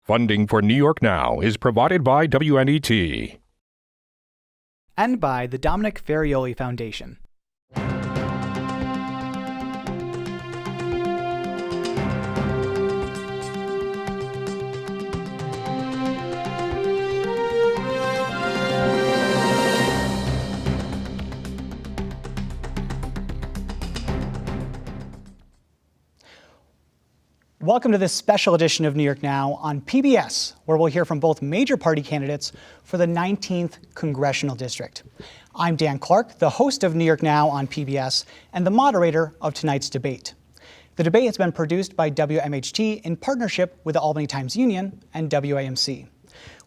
Funding for New York Now is provided by WNET. And by the Dominic Ferrioli Foundation. Welcome to this special edition of New York Now on PBS, where we'll hear from both major party candidates for the 19th Congressional District. I'm Dan Clark, the host of New York Now on PBS and the moderator of tonight's debate. The debate has been produced by WMHT in partnership with the Albany Times-Union and WAMC.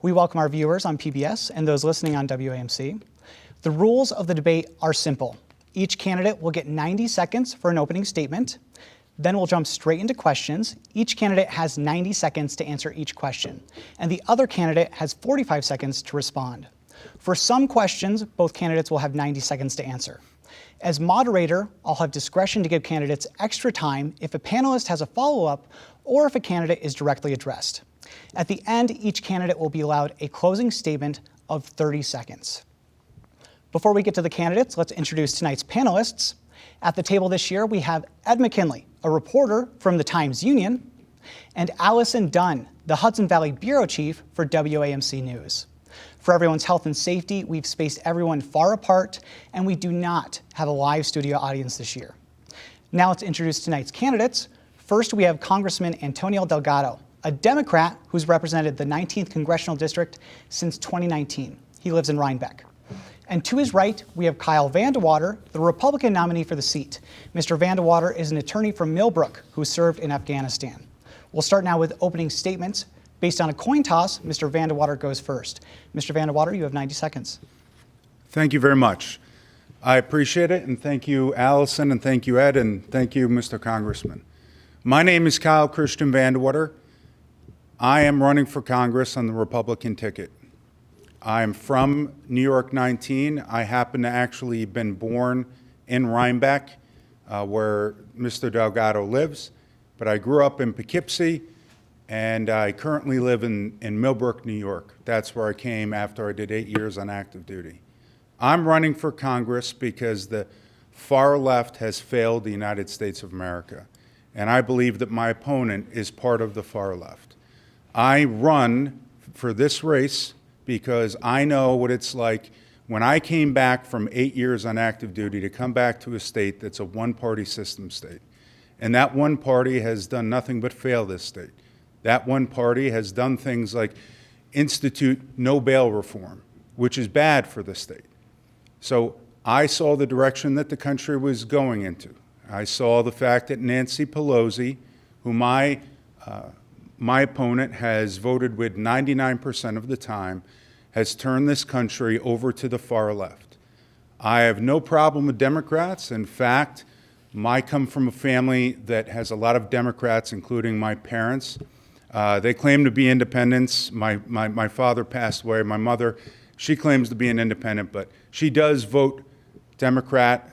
We welcome our viewers on PBS and those listening on WAMC. The rules of the debate are simple. Each candidate will get 90 seconds for an opening statement. Then we'll jump straight into questions. Each candidate has 90 seconds to answer each question, and the other candidate has 45 seconds to respond. For some questions, both candidates will have 90 seconds to answer. As moderator, I'll have discretion to give candidates extra time if a panelist has a follow-up or if a candidate is directly addressed. At the end, each candidate will be allowed a closing statement of 30 seconds. Before we get to the candidates, let's introduce tonight's panelists. At the table this year, we have Ed McKinley, a reporter from the Times-Union, and Allison Dunn, the Hudson Valley Bureau Chief for WAMC News. For everyone's health and safety, we've spaced everyone far apart, and we do not have a live studio audience this year. Now let's introduce tonight's candidates. First, we have Congressman Antonio Delgado, a Democrat who's represented the 19th Congressional District since 2019. He lives in Rhinebeck. And to his right, we have Kyle Vandewater, the Republican nominee for the seat. Mr. Vandewater is an attorney from Millbrook who served in Afghanistan. We'll start now with opening statements. Based on a coin toss, Mr. Vandewater goes first. Mr. Vandewater, you have 90 seconds. Thank you very much. I appreciate it, and thank you, Allison, and thank you, Ed, and thank you, Mr. Congressman. My name is Kyle Christian Vandewater. I am running for Congress on the Republican ticket. I'm from New York 19. I happen to actually been born in Rhinebeck, where Mr. Delgado lives, but I grew up in Poughkeepsie, and I currently live in Millbrook, New York. That's where I came after I did 8 years on active duty. I'm running for Congress because the far left has failed the United States of America, and I believe that my opponent is part of the far left. I run for this race because I know what it's like when I came back from 8 years on active duty to come back to a state that's a one-party system state. And that one party has done nothing but fail this state. That one party has done things like institute no bail reform, which is bad for the state. So I saw the direction that the country was going into. I saw the fact that Nancy Pelosi, who my opponent has voted with 99% of the time, has turned this country over to the far left. I have no problem with Democrats. In fact, I come from a family that has a lot of Democrats, including my parents. They claim to be independents. My father passed away. My mother, she claims to be an independent, but she does vote Democrat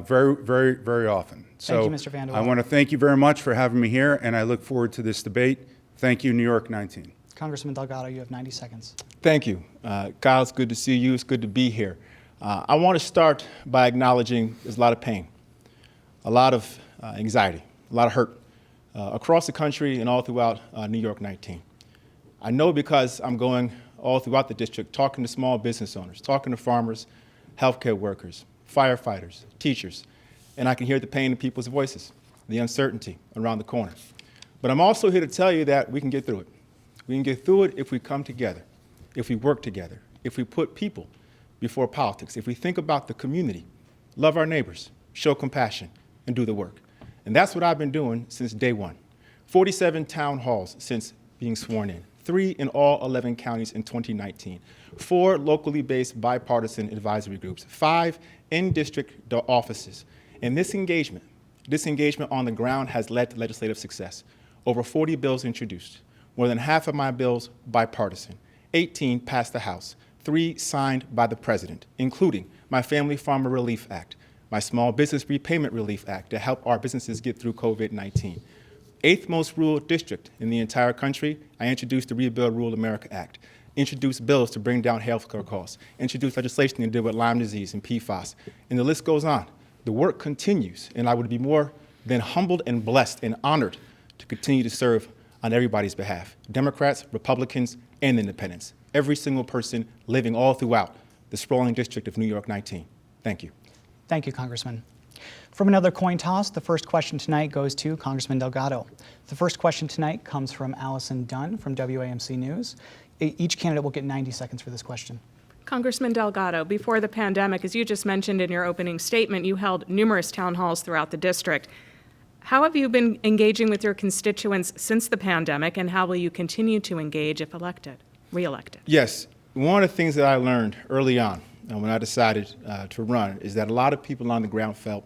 very, very, very often. Thank you, Mr. Vandewater. I want to thank you very much for having me here, and I look forward to this debate. Thank you, New York 19. Congressman Delgado, you have 90 seconds. Thank you. Kyle, it's good to see you. It's good to be here. I want to start by acknowledging there's a lot of pain, a lot of anxiety, a lot of hurt across the country and all throughout New York 19. I know because I'm going all throughout the district, talking to small business owners, talking to farmers, healthcare workers, firefighters, teachers, and I can hear the pain in people's voices, the uncertainty around the corner. But I'm also here to tell you that we can get through it. We can get through it if we come together, if we work together, if we put people before politics, if we think about the community, love our neighbors, show compassion, and do the work. And that's what I've been doing since day one. 47 town halls since being sworn in, 3 in all 11 counties in 2019, 4 locally based bipartisan advisory groups, 5 in-district offices. And this engagement on the ground has led to legislative success. Over 40 bills introduced, more than half of my bills bipartisan, 18 passed the House, 3 signed by the President, including my Family Farmer Relief Act, my Small Business Repayment Relief Act to help our businesses get through COVID-19, 8th most rural district in the entire country, I introduced the Rebuild Rural America Act, introduced bills to bring down healthcare costs, introduced legislation to deal with Lyme disease and PFAS, and the list goes on. The work continues, and I would be more than humbled and blessed and honored to continue to serve on everybody's behalf, Democrats, Republicans, and independents, every single person living all throughout the sprawling district of New York 19. Thank you. Thank you, Congressman. From another coin toss, the first question tonight goes to Congressman Delgado. The first question tonight comes from Allison Dunn from WAMC News. Each candidate will get 90 seconds for this question. Congressman Delgado, before the pandemic, as you just mentioned in your opening statement, you held numerous town halls throughout the district. How have you been engaging with your constituents since the pandemic, and how will you continue to engage if re-elected? Yes, one of the things that I learned early on when I decided to run is that a lot of people on the ground felt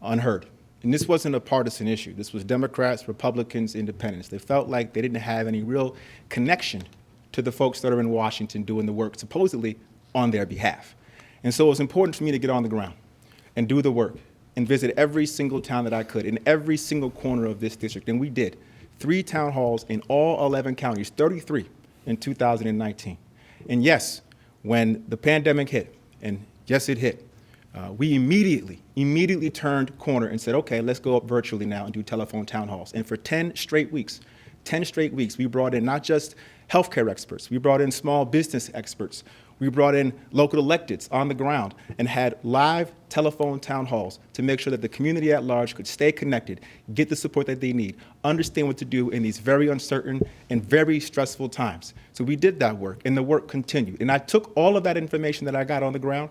unheard. And this wasn't a partisan issue. This was Democrats, Republicans, Independents. They felt like they didn't have any real connection to the folks that are in Washington doing the work supposedly on their behalf. And so it was important for me to get on the ground and do the work and visit every single town that I could in every single corner of this district. And we did 3 town halls in all 11 counties, 33 in 2019. And yes, when the pandemic hit, and yes, it hit, we immediately turned corner and said, okay, let's go up virtually now and do telephone town halls. And for 10 straight weeks, we brought in not just healthcare experts, we brought in small business experts, we brought in local electeds on the ground and had live telephone town halls to make sure that the community at large could stay connected, get the support that they need, understand what to do in these very uncertain and very stressful times. So we did that work, and the work continued. And I took all of that information that I got on the ground,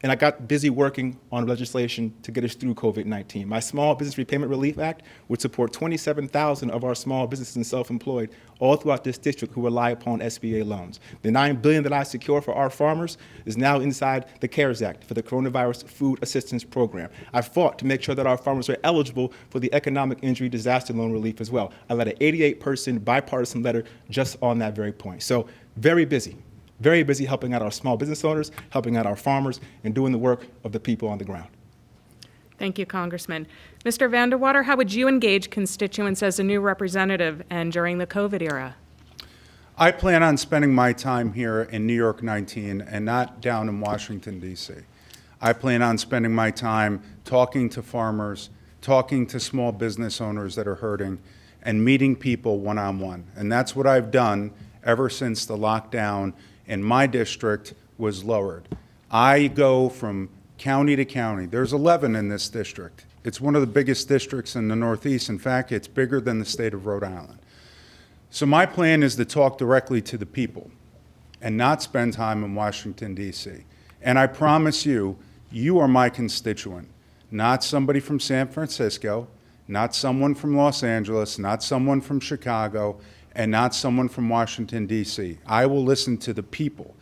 and I got busy working on legislation to get us through COVID-19. My Small Business Repayment Relief Act would support 27,000 of our small businesses and self-employed all throughout this district who rely upon SBA loans. The $9 billion that I secure for our farmers is now inside the CARES Act for the Coronavirus Food Assistance Program. I fought to make sure that our farmers are eligible for the Economic Injury Disaster Loan Relief as well. I led an 88-person bipartisan letter just on that very point. So very busy helping out our small business owners, helping out our farmers, and doing the work of the people on the ground. Thank you, Congressman. Mr. Vandewater, how would you engage constituents as a new representative and during the COVID era? I plan on spending my time here in New York 19 and not down in Washington, D.C. I plan on spending my time talking to farmers, talking to small business owners that are hurting, and meeting people one-on-one. And that's what I've done ever since the lockdown in my district was lowered. I go from county to county. There's 11 in this district. It's one of the biggest districts in the Northeast. In fact, it's bigger than the state of Rhode Island. So my plan is to talk directly to the people and not spend time in Washington, D.C. And I promise you, you are my constituent, not somebody from San Francisco, not someone from Los Angeles, not someone from Chicago, and not someone from Washington, D.C. I will listen to the people,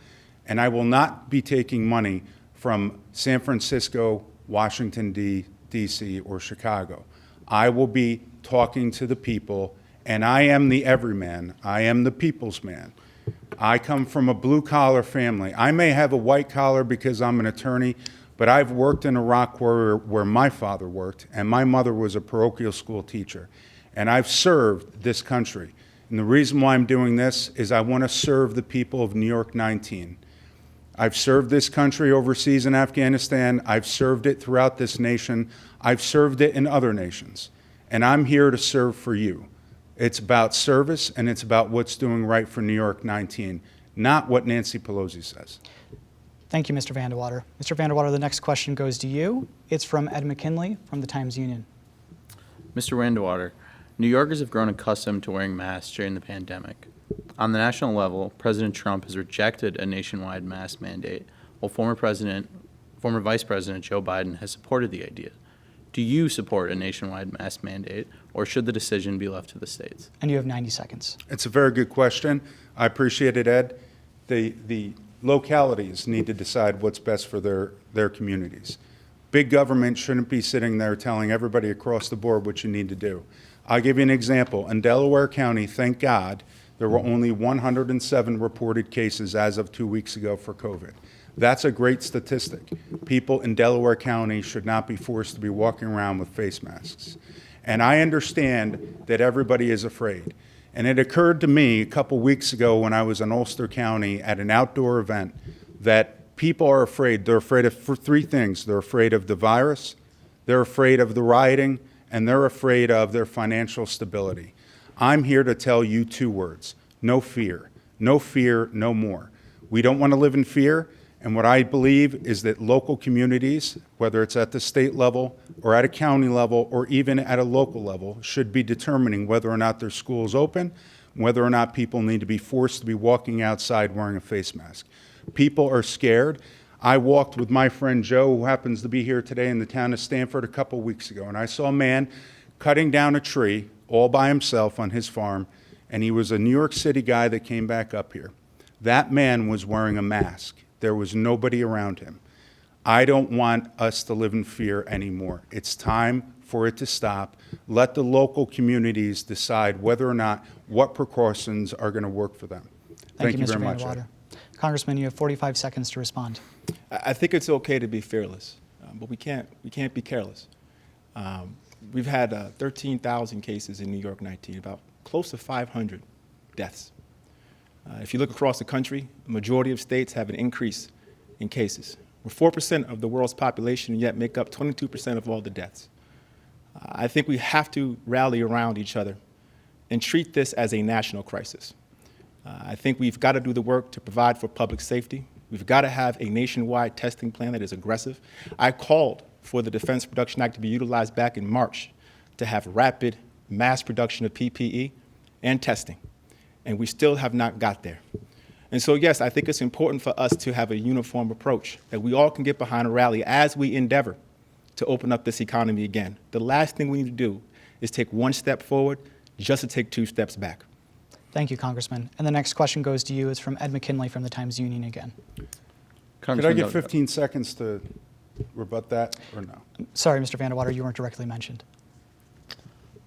and I will not be taking money from San Francisco, Washington, D.C., or Chicago. I will be talking to the people, and I am the everyman. I am the people's man. I come from a blue-collar family. I may have a white collar because I'm an attorney, but I've worked in Iraq where my father worked, and my mother was a parochial school teacher, and I've served this country. And the reason why I'm doing this is I want to serve the people of New York 19. I've served this country overseas in Afghanistan. I've served it throughout this nation. I've served it in other nations. And I'm here to serve for you. It's about service, and it's about what's doing right for New York 19, not what Nancy Pelosi says. Thank you, Mr. Vandewater. Mr. Vandewater, the next question goes to you. It's from Ed McKinley from the Times-Union. Mr. Vandewater, New Yorkers have grown accustomed to wearing masks during the pandemic. On the national level, President Trump has rejected a nationwide mask mandate, while former Vice President Joe Biden has supported the idea. Do you support a nationwide mask mandate, or should the decision be left to the states? And you have 90 seconds. It's a very good question. I appreciate it, Ed. The localities need to decide what's best for their communities. Big government shouldn't be sitting there telling everybody across the board what you need to do. I'll give you an example. In Delaware County, thank God, there were only 107 reported cases as of 2 weeks ago for COVID. That's a great statistic. People in Delaware County should not be forced to be walking around with face masks. And I understand that everybody is afraid. And it occurred to me a couple weeks ago when I was in Ulster County at an outdoor event that people are afraid. They're afraid of three things. They're afraid of the virus, they're afraid of the rioting, and they're afraid of their financial stability. I'm here to tell you two words: no fear. No fear, no more. We don't want to live in fear, and what I believe is that local communities, whether it's at the state level or at a county level or even at a local level, should be determining whether or not their schools open, whether or not people need to be forced to be walking outside wearing a face mask. People are scared. I walked with my friend Joe, who happens to be here today, in the town of Stamford a couple weeks ago, and I saw a man cutting down a tree all by himself on his farm, and he was a New York City guy that came back up here. That man was wearing a mask. There was nobody around him. I don't want us to live in fear anymore. It's time for it to stop. Let the local communities decide whether or not what precautions are going to work for them. Thank you Mr. very much, Vandewater. Ed. Congressman, you have 45 seconds to respond. I think it's okay to be fearless, but we can't be careless. We've had 13,000 cases in New York 19, about close to 500 deaths. If you look across the country, the majority of states have an increase in cases. We're 4% of the world's population, and yet make up 22% of all the deaths. I think we have to rally around each other and treat this as a national crisis. I think we've got to do the work to provide for public safety. We've got to have a nationwide testing plan that is aggressive. I called for the Defense Production Act to be utilized back in March to have rapid mass production of PPE and testing, and we still have not got there. And so, yes, I think it's important for us to have a uniform approach that we all can get behind a rally as we endeavor to open up this economy again. The last thing we need to do is take one step forward just to take two steps back. Thank you, Congressman. And the next question goes to you. It's from Ed McKinley from the Times-Union again. Could I get 15 seconds to rebut that, or no? Sorry, Mr. Vandewater, you weren't directly mentioned.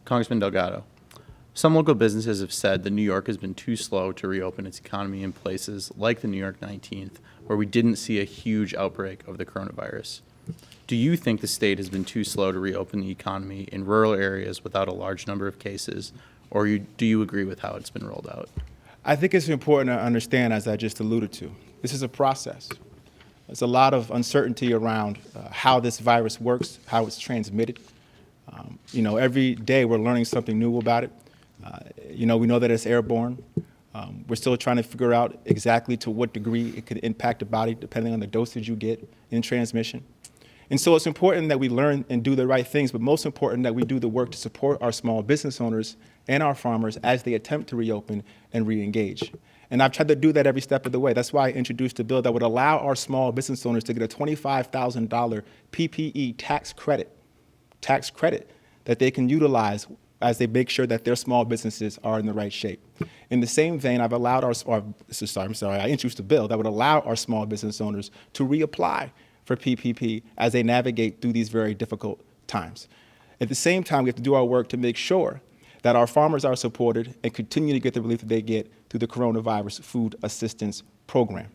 Congressman Delgado, some local businesses have said that New York has been too slow to reopen its economy in places like the New York 19th, where we didn't see a huge outbreak of the coronavirus. Do you think the state has been too slow to reopen the economy in rural areas without a large number of cases, or do you agree with how it's been rolled out? I think it's important to understand, as I just alluded to, this is a process. There's a lot of uncertainty around how this virus works, how it's transmitted. Every day we're learning something new about it. We know that it's airborne. We're still trying to figure out exactly to what degree it could impact the body depending on the dosage you get in transmission. And so it's important that we learn and do the right things, but most important that we do the work to support our small business owners and our farmers as they attempt to reopen and re-engage. And I've tried to do that every step of the way. That's why I introduced a bill that would allow our small business owners to get a $25,000 PPE tax credit that they can utilize as they make sure that their small businesses are in the right shape. In the same vein, I introduced a bill that would allow our small business owners to reapply for PPP as they navigate through these very difficult times. At the same time, we have to do our work to make sure that our farmers are supported and continue to get the relief that they get through the Coronavirus Food Assistance Program.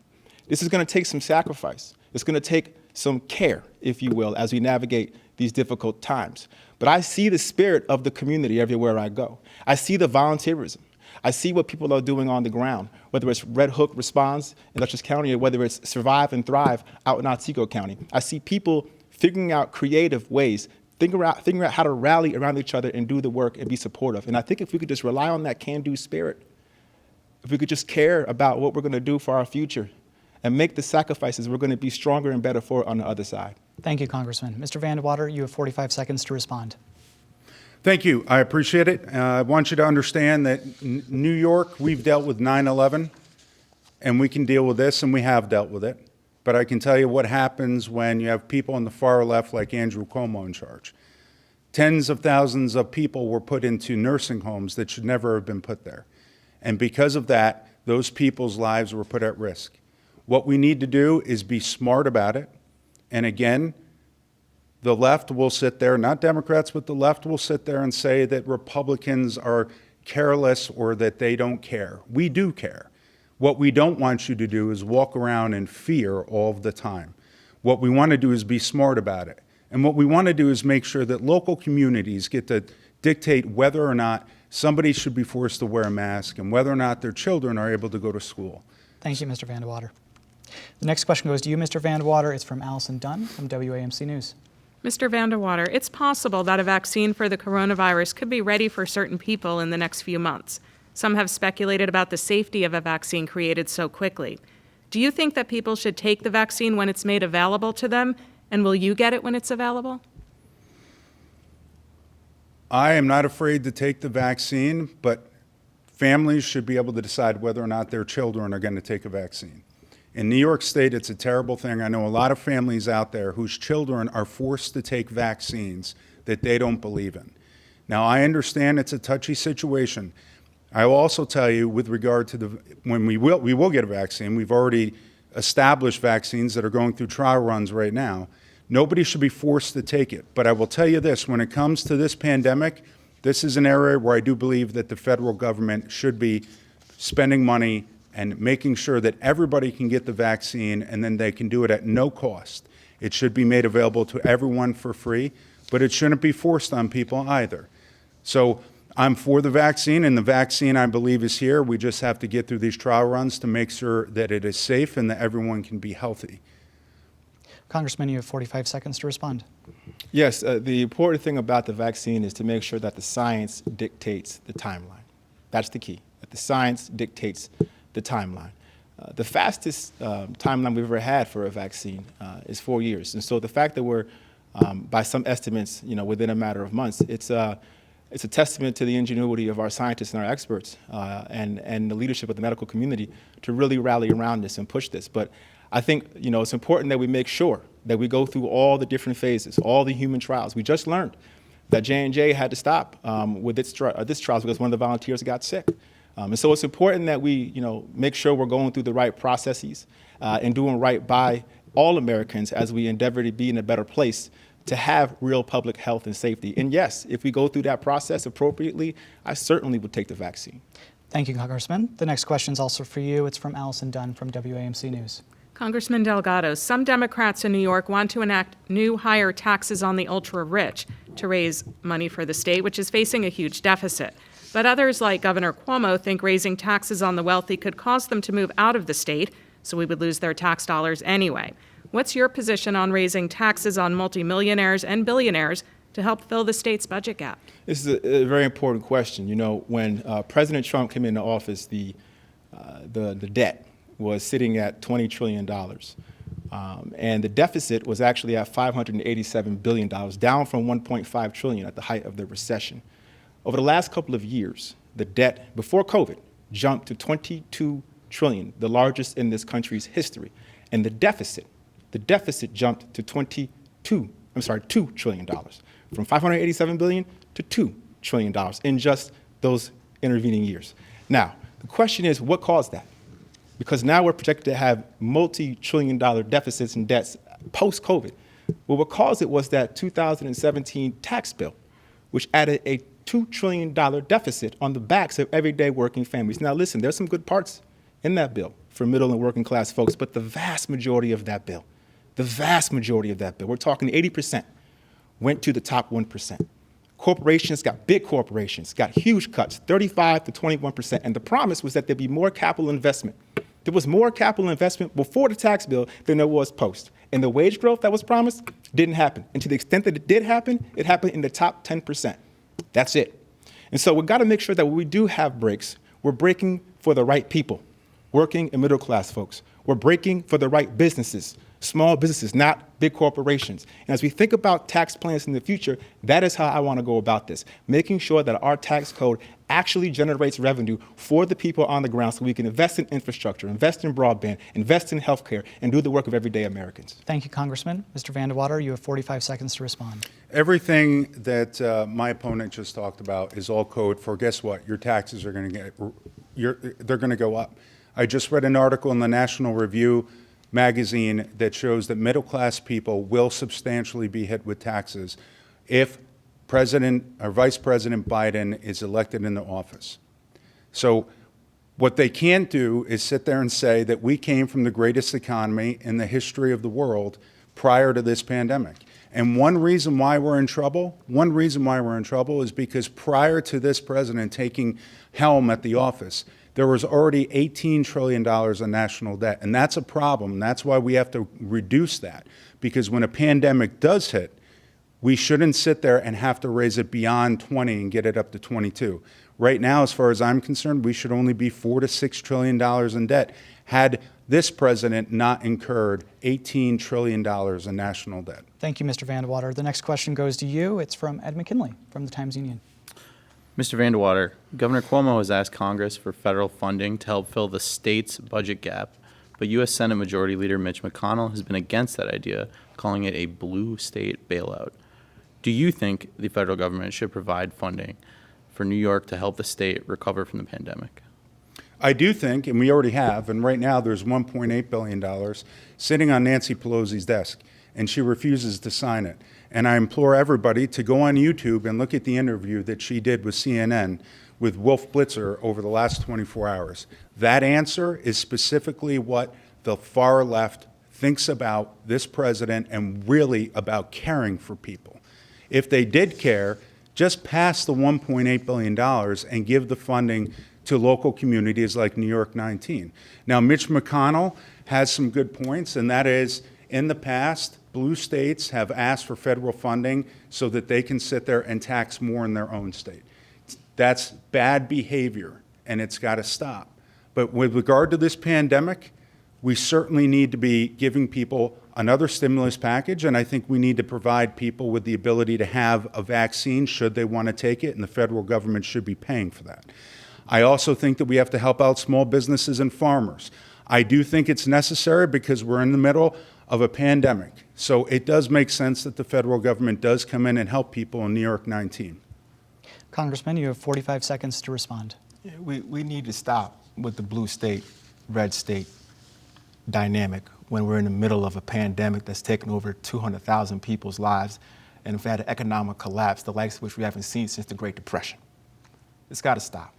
This is going to take some sacrifice. It's going to take some care, if you will, as we navigate these difficult times. But I see the spirit of the community everywhere I go. I see the volunteerism. I see what people are doing on the ground, whether it's Red Hook Response in Dutchess County or whether it's Survive and Thrive out in Otsego County. I see people figuring out creative ways, figuring out how to rally around each other and do the work and be supportive. And I think if we could just rely on that can-do spirit, if we could just care about what we're going to do for our future and make the sacrifices, we're going to be stronger and better for it on the other side. Thank you, Congressman. Mr. Vandewater, you have 45 seconds to respond. Thank you. I appreciate it. I want you to understand that New York, we've dealt with 9/11, and we can deal with this, and we have dealt with it. But I can tell you what happens when you have people on the far left like Andrew Cuomo in charge. Tens of thousands of people were put into nursing homes that should never have been put there. And because of that, those people's lives were put at risk. What we need to do is be smart about it. And again, the left will sit there, not Democrats, but the left will sit there and say that Republicans are careless or that they don't care. We do care. What we don't want you to do is walk around in fear all of the time. What we want to do is be smart about it. And what we want to do is make sure that local communities get to dictate whether or not somebody should be forced to wear a mask and whether or not their children are able to go to school. Thank you, Mr. Vandewater. The next question goes to you, Mr. Vandewater. It's from Allison Dunn from WAMC News. Mr. Vandewater, it's possible that a vaccine for the coronavirus could be ready for certain people in the next few months. Some have speculated about the safety of a vaccine created so quickly. Do you think that people should take the vaccine when it's made available to them, and will you get it when it's available? I am not afraid to take the vaccine, but families should be able to decide whether or not their children are going to take a vaccine. In New York State, it's a terrible thing. I know a lot of families out there whose children are forced to take vaccines that they don't believe in. Now, I understand it's a touchy situation. I will also tell you, with regard to when we will get a vaccine, we've already established vaccines that are going through trial runs right now. Nobody should be forced to take it. But I will tell you this, when it comes to this pandemic, this is an area where I do believe that the federal government should be spending money and making sure that everybody can get the vaccine, and then they can do it at no cost. It should be made available to everyone for free, but it shouldn't be forced on people either. So I'm for the vaccine, and the vaccine, I believe, is here. We just have to get through these trial runs to make sure that it is safe and that everyone can be healthy. Congressman, you have 45 seconds to respond. Yes, the important thing about the vaccine is to make sure that the science dictates the timeline. That's the key, that the science dictates the timeline. The fastest timeline we've ever had for a vaccine is 4 years. And so the fact that we're, by some estimates, within a matter of months, it's a testament to the ingenuity of our scientists and our experts and the leadership of the medical community to really rally around this and push this. But I think it's important that we make sure that we go through all the different phases, all the human trials. We just learned that J&J had to stop with this trials because one of the volunteers got sick. And so it's important that we make sure we're going through the right processes and doing right by all Americans as we endeavor to be in a better place to have real public health and safety. And yes, if we go through that process appropriately, I certainly would take the vaccine. Thank you, Congressman. The next question is also for you. It's from Allison Dunn from WAMC News. Congressman Delgado, some Democrats in New York want to enact new higher taxes on the ultra-rich to raise money for the state, which is facing a huge deficit. But others, like Governor Cuomo, think raising taxes on the wealthy could cause them to move out of the state, so we would lose their tax dollars anyway. What's your position on raising taxes on multimillionaires and billionaires to help fill the state's budget gap? This is a very important question. When President Trump came into office, the debt was sitting at $20 trillion. And the deficit was actually at $587 billion, down from $1.5 trillion at the height of the recession. Over the last couple of years, the debt, before COVID, jumped to $22 trillion, the largest in this country's history. And the deficit jumped to $2 trillion, from $587 billion to $2 trillion in just those intervening years. Now, the question is, what caused that? Because now we're projected to have multi-trillion-dollar deficits and debts post-COVID. Well, what caused it was that 2017 tax bill, which added a $2 trillion deficit on the backs of everyday working families. Now, listen, there's some good parts in that bill for middle and working class folks, but the vast majority of that bill, we're talking 80%, went to the top 1%. Big corporations got huge cuts, 35 to 21%, and the promise was that there'd be more capital investment. There was more capital investment before the tax bill than there was post. And the wage growth that was promised didn't happen. And to the extent that it did happen, it happened in the top 10%. That's it. And so we've got to make sure that when we do have breaks, we're breaking for the right people, working and middle class folks. We're breaking for the right businesses, small businesses, not big corporations. And as we think about tax plans in the future, that is how I want to go about this, making sure that our tax code actually generates revenue for the people on the ground so we can invest in infrastructure, invest in broadband, invest in healthcare, and do the work of everyday Americans. Thank you, Congressman. Mr. Vandewater, you have 45 seconds to respond. Everything that my opponent just talked about is all code for, guess what? Your taxes are going to they're going to go up. I just read an article in the National Review magazine that shows that middle-class people will substantially be hit with taxes if President or Vice President Biden is elected into office. So what they can't do is sit there and say that we came from the greatest economy in the history of the world prior to this pandemic. And one reason why we're in trouble is because prior to this president taking helm at the office, there was already $18 trillion in national debt. And that's a problem. That's why we have to reduce that. Because when a pandemic does hit, we shouldn't sit there and have to raise it beyond 20 and get it up to 22. Right now, as far as I'm concerned, we should only be $4 to $6 trillion in debt had this president not incurred $18 trillion in national debt. Thank you, Mr. Vandewater. The next question goes to you. It's from Ed McKinley from the Times-Union. Mr. Vandewater, Governor Cuomo has asked Congress for federal funding to help fill the state's budget gap, but U.S. Senate Majority Leader Mitch McConnell has been against that idea, calling it a blue state bailout. Do you think the federal government should provide funding for New York to help the state recover from the pandemic? I do think, and we already have, and right now there's $1.8 billion sitting on Nancy Pelosi's desk, and she refuses to sign it. And I implore everybody to go on YouTube and look at the interview that she did with CNN with Wolf Blitzer over the last 24 hours. That answer is specifically what the far left thinks about this president and really about caring for people. If they did care, just pass the $1.8 billion and give the funding to local communities like New York 19. Now, Mitch McConnell has some good points, and that is, in the past, blue states have asked for federal funding so that they can sit there and tax more in their own state. That's bad behavior, and it's got to stop. But with regard to this pandemic, we certainly need to be giving people another stimulus package, and I think we need to provide people with the ability to have a vaccine should they want to take it, and the federal government should be paying for that. I also think that we have to help out small businesses and farmers. I do think it's necessary because we're in the middle of a pandemic. So it does make sense that the federal government does come in and help people in New York 19. Congressman, you have 45 seconds to respond. We need to stop with the blue state, red state dynamic when we're in the middle of a pandemic that's taken over 200,000 people's lives, and we've had an economic collapse, the likes of which we haven't seen since the Great Depression. It's got to stop.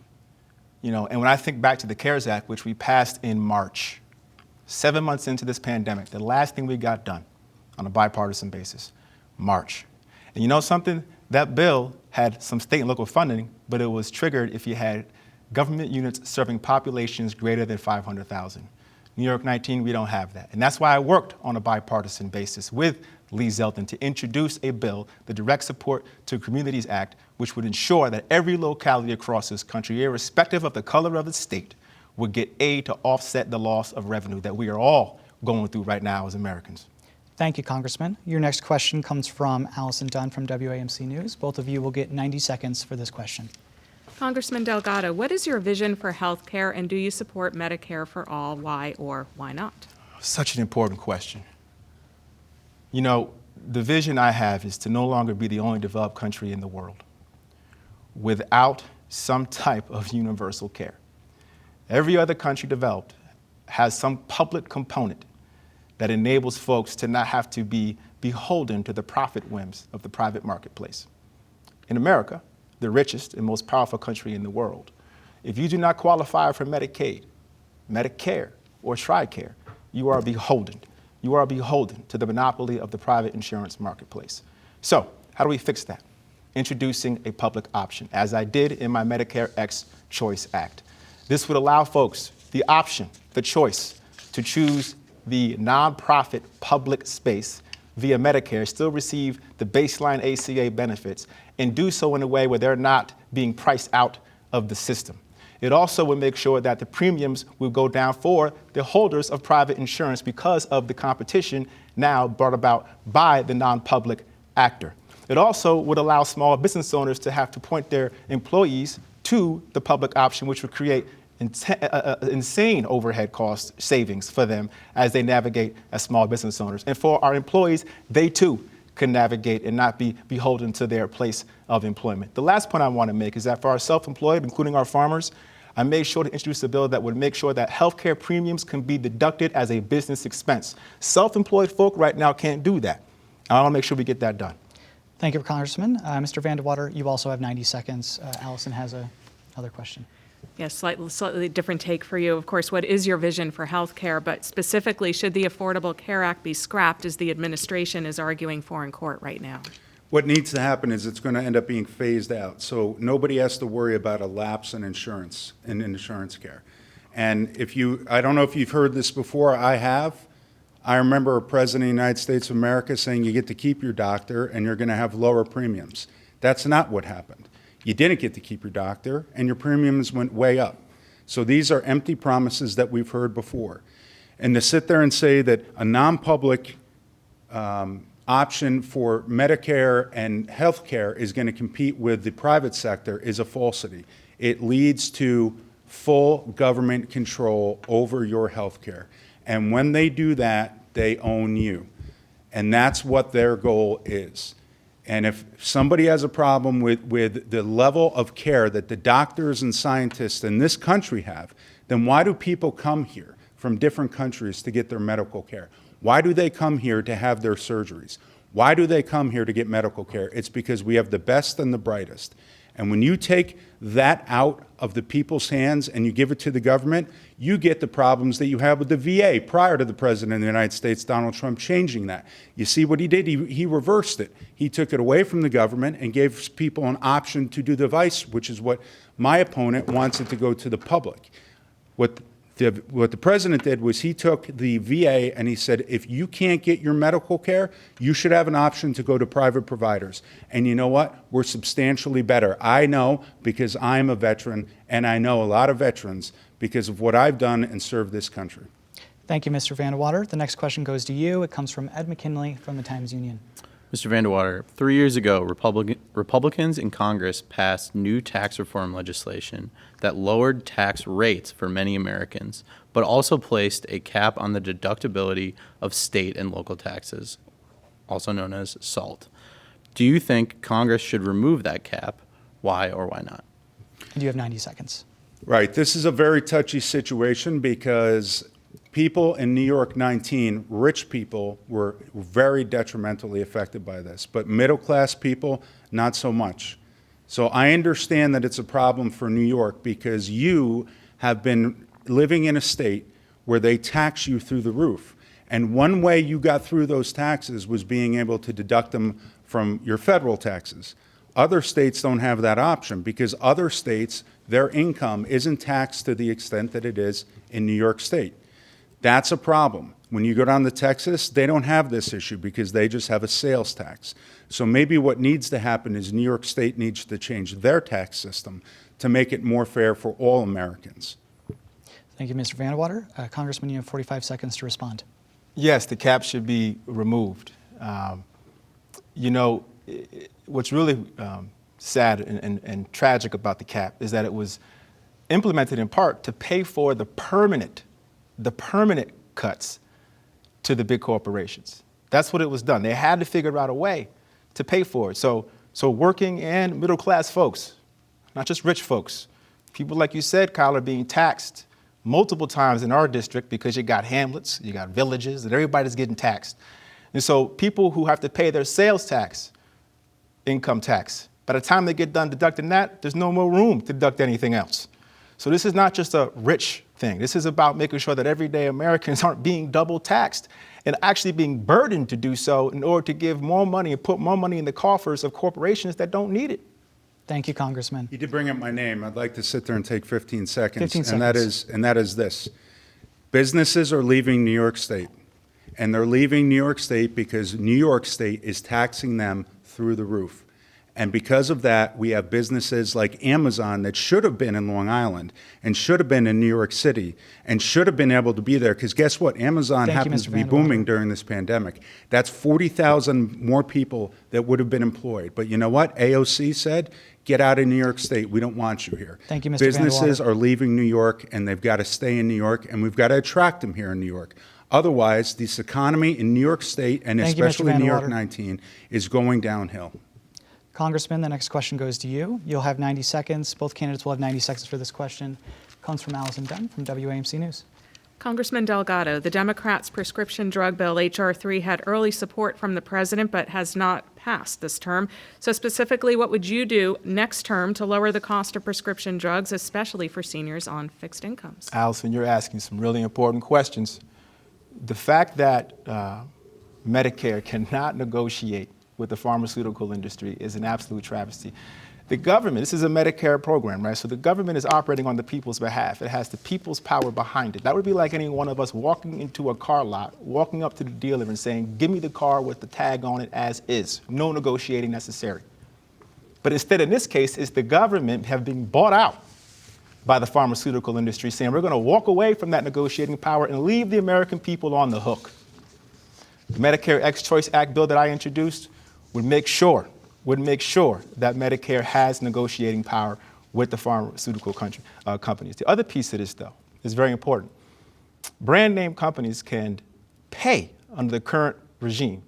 You know, and when I think back to the CARES Act, which we passed in March, 7 months into this pandemic, the last thing we got done on a bipartisan basis, March. And you know something? That bill had some state and local funding, but it was triggered if you had government units serving populations greater than 500,000. New York 19, we don't have that. And that's why I worked on a bipartisan basis with Lee Zeldin to introduce a bill, the Direct Support to Communities Act, which would ensure that every locality across this country, irrespective of the color of the state, would get aid to offset the loss of revenue that we are all going through right now as Americans. Thank you, Congressman. Your next question comes from Allison Dunn from WAMC News. Both of you will get 90 seconds for this question. Congressman Delgado, what is your vision for health care, and do you support Medicare for all? Why or why not? Such an important question. You know, the vision I have is to no longer be the only developed country in the world without some type of universal care. Every other country developed has some public component that enables folks to not have to be beholden to the profit whims of the private marketplace. In America, the richest and most powerful country in the world, if you do not qualify for Medicaid, Medicare, or TRICARE, you are beholden. You are beholden to the monopoly of the private insurance marketplace. So, how do we fix that? Introducing a public option, as I did in my Medicare X Choice Act. This would allow folks the option, the choice, to choose the nonprofit public space via Medicare, still receive the baseline ACA benefits, and do so in a way where they're not being priced out of the system. It also would make sure that the premiums will go down for the holders of private insurance because of the competition now brought about by the non-public actor. It also would allow small business owners to have to point their employees to the public option, which would create insane overhead cost savings for them as they navigate as small business owners. And for our employees, they too can navigate and not be beholden to their place of employment. The last point I want to make is that for our self-employed, including our farmers, I made sure to introduce a bill that would make sure that healthcare premiums can be deducted as a business expense. Self-employed folk right now can't do that. I want to make sure we get that done. Thank you, Congressman. Mr. Vandewater, you also have 90 seconds. Allison has another question. Yes, slightly different take for you. Of course, what is your vision for health care? But specifically, should the Affordable Care Act be scrapped, as the administration is arguing for in court right now? What needs to happen is it's going to end up being phased out, so nobody has to worry about a lapse in insurance care. And I don't know if you've heard this before, I have. I remember a president of the United States of America saying you get to keep your doctor and you're going to have lower premiums. That's not what happened. You didn't get to keep your doctor, and your premiums went way up. So these are empty promises that we've heard before. And to sit there and say that a non-public option for Medicare and health care is going to compete with the private sector is a falsity. It leads to full government control over your health care. And when they do that, they own you. And that's what their goal is. And if somebody has a problem with the level of care that the doctors and scientists in this country have, then why do people come here from different countries to get their medical care? Why do they come here to have their surgeries? Why do they come here to get medical care? It's because we have the best and the brightest. And when you take that out of the people's hands and you give it to the government, you get the problems that you have with the VA prior to the President of the United States, Donald Trump, changing that. You see what he did? He reversed it. He took it away from the government and gave people an option to do the device, which is what my opponent wants it to go to the public. What the president did was he took the VA and he said, if you can't get your medical care, you should have an option to go to private providers. And you know what? We're substantially better. I know because I'm a veteran, and I know a lot of veterans because of what I've done and served this country. Thank you, Mr. Vandewater. The next question goes to you. It comes from Ed McKinley from the Times-Union. Mr. Vandewater, 3 years ago, Republicans in Congress passed new tax reform legislation that lowered tax rates for many Americans, but also placed a cap on the deductibility of state and local taxes, also known as SALT. Do you think Congress should remove that cap? Why or why not? And you have 90 seconds. Right. This is a very touchy situation because people in New York 19, rich people, were very detrimentally affected by this, but middle-class people, not so much. So I understand that it's a problem for New York because you have been living in a state where they tax you through the roof. And one way you got through those taxes was being able to deduct them from your federal taxes. Other states don't have that option because other states, their income isn't taxed to the extent that it is in New York State. That's a problem. When you go down to Texas, they don't have this issue because they just have a sales tax. So maybe what needs to happen is New York State needs to change their tax system to make it more fair for all Americans. Thank you, Mr. Vandewater. Congressman, you have 45 seconds to respond. Yes, the cap should be removed. What's really sad and tragic about the cap is that it was implemented in part to pay for the permanent cuts to the big corporations. That's what it was done. They had to figure out a way to pay for it. So working and middle class folks, not just rich folks, people like you said, Kyle, are being taxed multiple times in our district because you got hamlets, you got villages, and everybody's getting taxed. And so people who have to pay their sales tax, income tax, by the time they get done deducting that, there's no more room to deduct anything else. So this is not just a rich thing. This is about making sure that everyday Americans aren't being double taxed and actually being burdened to do so in order to give more money and put more money in the coffers of corporations that don't need it. Thank you, Congressman. You did bring up my name. I'd like to sit there and take 15 seconds. 15 seconds. And that is this. Businesses are leaving New York State. And they're leaving New York State because New York State is taxing them through the roof. And because of that, we have businesses like Amazon that should have been in Long Island and should have been in New York City and should have been able to be there. Because guess what? Amazon happens to be booming during this pandemic. That's 40,000 more people that would have been employed. But you know what? AOC said, get out of New York State. We don't want you here. Thank you, Mr. Businesses Vandewater. are leaving New York, and they've got to stay in New York, and we've got to attract them here in New York. Otherwise, this economy in New York State, and Thank you, Mr. especially New York Vandewater. 19, is going downhill. Congressman, the next question goes to you. You'll have 90 seconds. Both candidates will have 90 seconds for this question. It comes from Allison Dunn from WAMC News. Congressman Delgado, the Democrats' prescription drug bill, H.R. 3, had early support from the president but has not passed this term. So specifically, what would you do next term to lower the cost of prescription drugs, especially for seniors on fixed incomes? Allison, you're asking some really important questions. The fact that Medicare cannot negotiate with the pharmaceutical industry is an absolute travesty. The government, this is a Medicare program, right? So the government is operating on the people's behalf. It has the people's power behind it. That would be like any one of us walking into a car lot, walking up to the dealer and saying, give me the car with the tag on it as is. No negotiating necessary. But instead, in this case, it's the government have been bought out by the pharmaceutical industry saying, we're going to walk away from that negotiating power and leave the American people on the hook. The Medicare Ex-Choice Act bill that I introduced would make sure that Medicare has negotiating power with the pharmaceutical companies. The other piece of this, though, is very important. Brand name companies can pay under the current regime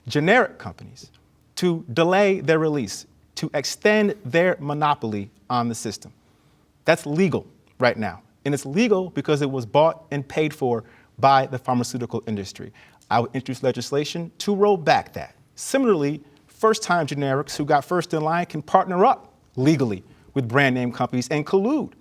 generic companies to delay their release, to extend their monopoly on the system. That's legal right now. And it's legal because it was bought and paid for by the pharmaceutical industry. I would introduce legislation to roll back that. Similarly, first-time generics who got first in line can partner up legally with brand name companies and collude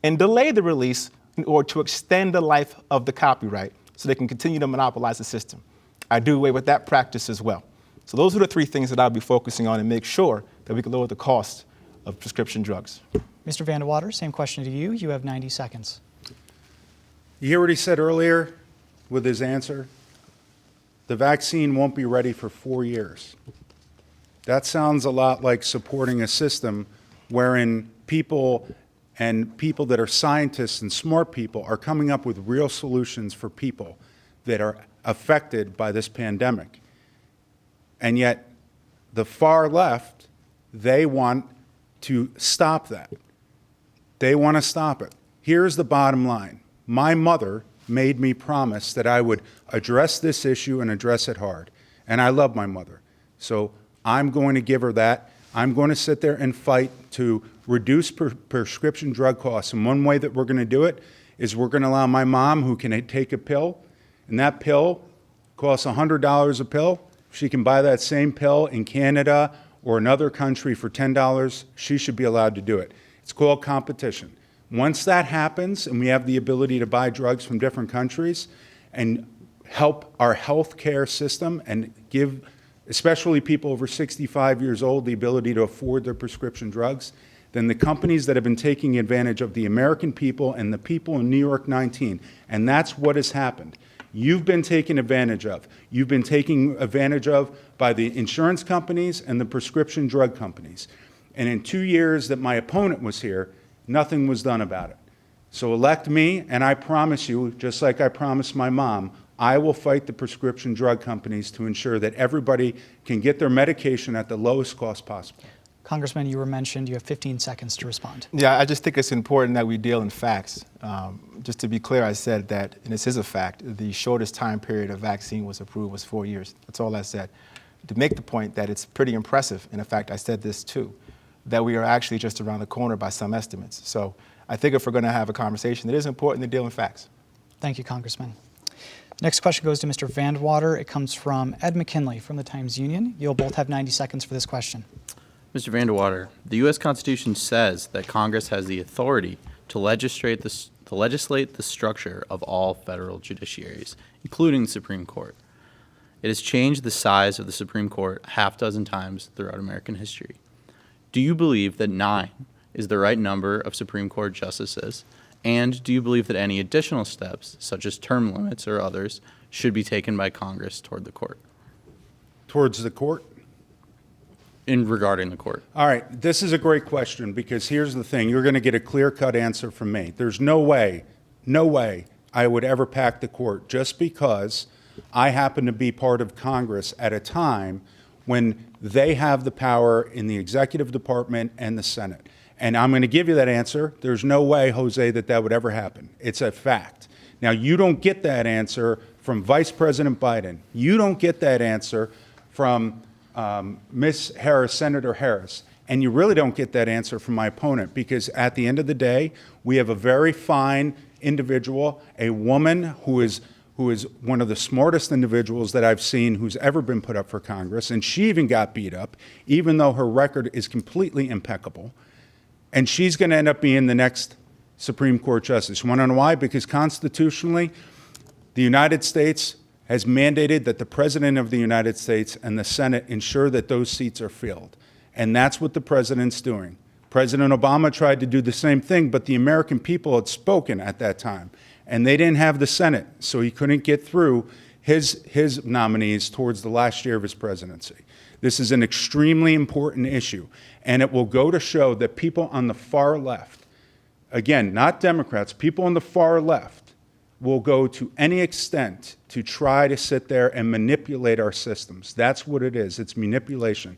and delay the release in order to extend the life of the copyright so they can continue to monopolize the system. I do away with that practice as well. So those are the three things that I'll be focusing on and make sure that we can lower the cost of prescription drugs. Mr. Vandewater, same question to you. You have 90 seconds. You hear what he said earlier with his answer? The vaccine won't be ready for 4 years. That sounds a lot like supporting a system wherein people that are scientists and smart people are coming up with real solutions for people that are affected by this pandemic. And yet, the far left, they want to stop that. They want to stop it. Here's the bottom line. My mother made me promise that I would address this issue and address it hard. And I love my mother. So I'm going to give her that. I'm going to sit there and fight to reduce prescription drug costs. And one way that we're going to do it is we're going to allow my mom, who can take a pill, and that pill costs $100 a pill. She can buy that same pill in Canada or another country for $10. She should be allowed to do it. It's called competition. Once that happens and we have the ability to buy drugs from different countries and help our healthcare system and give especially people over 65 years old the ability to afford their prescription drugs, then the companies that have been taking advantage of the American people and the people in New York 19, and that's what has happened. You've been taken advantage of. You've been taken advantage of by the insurance companies and the prescription drug companies. And in 2 years that my opponent was here, nothing was done about it. So elect me, and I promise you, just like I promised my mom, I will fight the prescription drug companies to ensure that everybody can get their medication at the lowest cost possible. Congressman, you were mentioned. You have 15 seconds to respond. Yeah, I just think it's important that we deal in facts. Just to be clear, I said that, and this is a fact, the shortest time period a vaccine was approved was 4 years. That's all I said. To make the point that it's pretty impressive, and in fact, I said this too, that we are actually just around the corner by some estimates. So I think if we're going to have a conversation, it is important to deal in facts. Thank you, Congressman. Next question goes to Mr. Vandewater. It comes from Ed McKinley from the Times-Union. You'll both have 90 seconds for this question. Mr. Vandewater, the U.S. Constitution says that Congress has the authority to legislate the structure of all federal judiciaries, including the Supreme Court. It has changed the size of the Supreme Court a half dozen times throughout American history. Do you believe that 9 is the right number of Supreme Court justices? And do you believe that any additional steps, such as term limits or others, should be taken by Congress toward the court? Towards the court? Regarding the court. All right, this is a great question because here's the thing. You're going to get a clear-cut answer from me. There's no way I would ever pack the court just because I happen to be part of Congress at a time when they have the power in the executive department and the Senate. And I'm going to give you that answer. There's no way, Jose, that would ever happen. It's a fact. Now, you don't get that answer from Vice President Biden. You don't get that answer from Ms. Harris, Senator Harris. And you really don't get that answer from my opponent because at the end of the day, we have a very fine individual, a woman who is who is one of the smartest individuals that I've seen who's ever been put up for Congress, and she even got beat up, even though her record is completely impeccable. And she's going to end up being the next Supreme Court justice. You want to know why? Because constitutionally, the United States has mandated that the President of the United States and the Senate ensure that those seats are filled. And that's what the President's doing. President Obama tried to do the same thing, but the American people had spoken at that time. And they didn't have the Senate, so he couldn't get through his nominees towards the last year of his presidency. This is an extremely important issue, and it will go to show that people on the far left, again, not Democrats, people on the far left will go to any extent to try to sit there and manipulate our systems. That's what it is. It's manipulation.